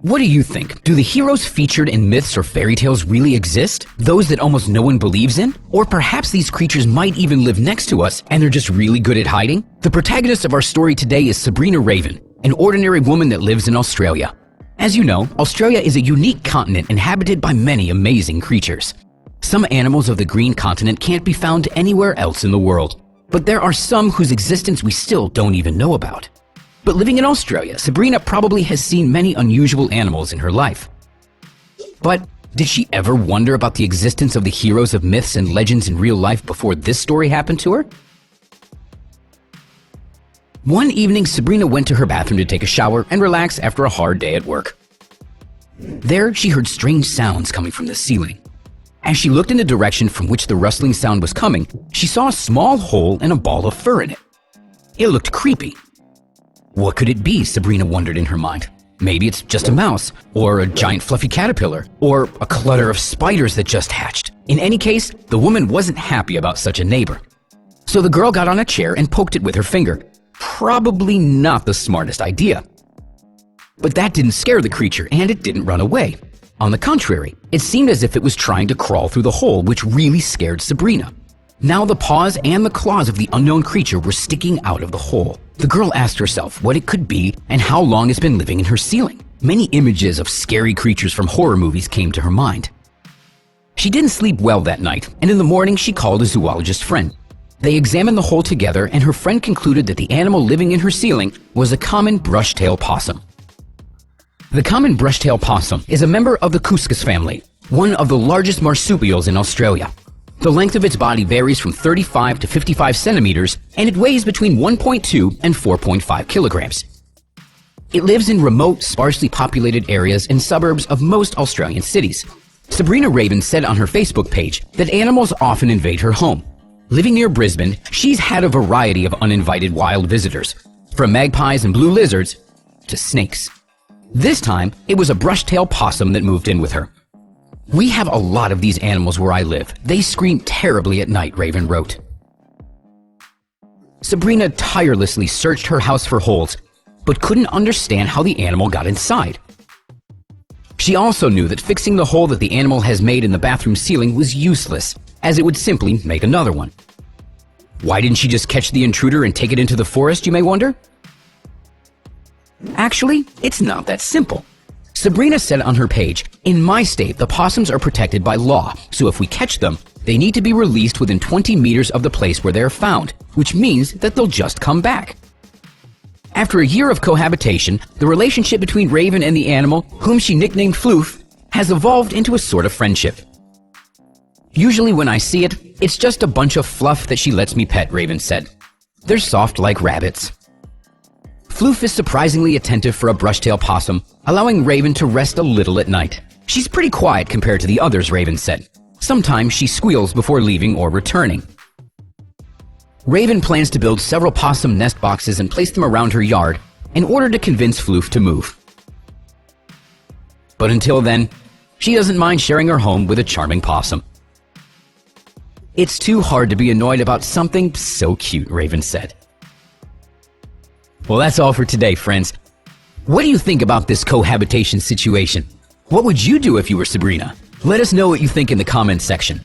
What do you think? Do the heroes featured in myths or fairy tales really exist? Those that almost no one believes in? Or perhaps these creatures might even live next to us and they're just really good at hiding? The protagonist of our story today is Sabrina Raven, an ordinary woman that lives in Australia. As you know, Australia is a unique continent inhabited by many amazing creatures. Some animals of the green continent can't be found anywhere else in the world, but there are some whose existence we still don't even know about. But living in Australia, Sabrina probably has seen many unusual animals in her life. But did she ever wonder about the existence of the heroes of myths and legends in real life before this story happened to her? One evening, Sabrina went to her bathroom to take a shower and relax after a hard day at work. There, she heard strange sounds coming from the ceiling. As she looked in the direction from which the rustling sound was coming, she saw a small hole and a ball of fur in it. It looked creepy. What could it be, Sabrina wondered in her mind. Maybe it's just a mouse, or a giant fluffy caterpillar, or a clutter of spiders that just hatched. In any case, the woman wasn't happy about such a neighbor. So the girl got on a chair and poked it with her finger. Probably not the smartest idea. But that didn't scare the creature, and it didn't run away. On the contrary, it seemed as if it was trying to crawl through the hole, which really scared Sabrina. Now the paws and the claws of the unknown creature were sticking out of the hole. The girl asked herself what it could be and how long it's been living in her ceiling. Many images of scary creatures from horror movies came to her mind. She didn't sleep well that night, and in the morning she called a zoologist friend. They examined the hole together, and her friend concluded that the animal living in her ceiling was a common brush-tailed possum. The common brush-tailed possum is a member of the cuscus family, one of the largest marsupials in Australia. The length of its body varies from 35 to 55 centimeters, and it weighs between 1.2 and 4.5 kilograms. It lives in remote, sparsely populated areas and suburbs of most Australian cities. Sabrina Raven said on her Facebook page that animals often invade her home. Living near Brisbane, she's had a variety of uninvited wild visitors, from magpies and blue lizards to snakes. This time, it was a brush-tailed possum that moved in with her. "We have a lot of these animals where I live. They scream terribly at night," Raven wrote. Sabrina tirelessly searched her house for holes, but couldn't understand how the animal got inside. She also knew that fixing the hole that the animal has made in the bathroom ceiling was useless, as it would simply make another one. Why didn't she just catch the intruder and take it into the forest, you may wonder? Actually, it's not that simple. Sabrina said on her page, "In my state, the possums are protected by law, so if we catch them, they need to be released within 20 meters of the place where they're found, which means that they'll just come back." After a year of cohabitation, the relationship between Raven and the animal, whom she nicknamed Floof, has evolved into a sort of friendship. "Usually when I see it, it's just a bunch of fluff that she lets me pet," Raven said. "They're soft like rabbits." Floof is surprisingly attentive for a brush-tailed possum, allowing Raven to rest a little at night. She's pretty quiet compared to the others, Raven said. Sometimes she squeals before leaving or returning. Raven plans to build several possum nest boxes and place them around her yard in order to convince Floof to move. But until then, she doesn't mind sharing her home with a charming possum. "It's too hard to be annoyed about something so cute," Raven said. Well, that's all for today, friends. What do you think about this cohabitation situation? What would you do if you were Sabrina? Let us know what you think in the comments section.